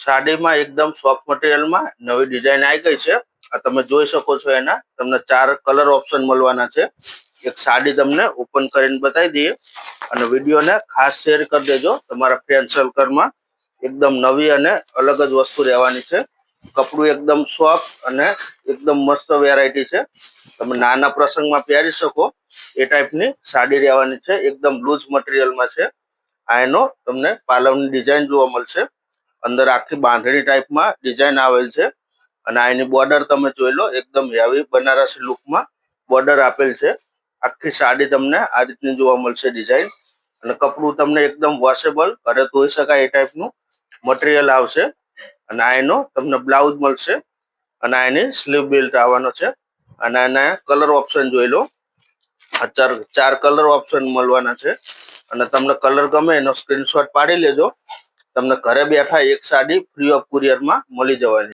સાડીમાં એકદમ સોફ્ટ મટીરિયલમાં નવી ડિઝાઇન આવી ગઈ છે. આ તમે જોઈ શકો છો. એના તમને 4 કલર ઓપ્શન મળવાના છે. એક સાડી તમને ઓપન કરીને બતાવી દઈએ અને વિડીયોને ખાસ શેર કરી દેજો તમારા ફ્રેન્ડ સર્કલમાં. એકદમ નવી અને અલગ જ વસ્તુ રહેવાની છે. કપડું એકદમ સોફ્ટ અને એકદમ મસ્ત વેરાયટી છે. તમે નાના પ્રસંગમાં પહેરી શકો એ ટાઈપની સાડી રહેવાની છે. એકદમ લૂઝ મટીરિયલમાં છે. આ એનો તમને પાલવની ડિઝાઇન જોવા મળશે. અંદર આખી બાંધણી ટાઈપમાં ડિઝાઇન આવેલ છે અને આ એની બોર્ડર તમે જોઈ લો. એકદમ હેવી બનારસી લુકમાં બોર્ડર આપેલ છે. આખી સાડી તમને આ રીતની જોવા મળશે ડિઝાઇન. અને કપડું તમને એકદમ વોશેબલ, ઘરે ધોઈ શકાય એ ટાઈપનું મટીરિયલ આવશે. અને આ એનો તમને બ્લાઉઝ મળશે અને આ એની સ્લીવ બેલ્ટ આવવાનો છે. અને આના કલર ઓપ્શન જોઈ લો. આ ચાર કલર ઓપ્શન મળવાના છે. અને તમને કલર ગમે એનો સ્ક્રીનશોટ પાડી લેજો. તમને ઘરે બેઠા એક સાડી ફ્રી ઓફ કુરિયરમાં મળી જવાની.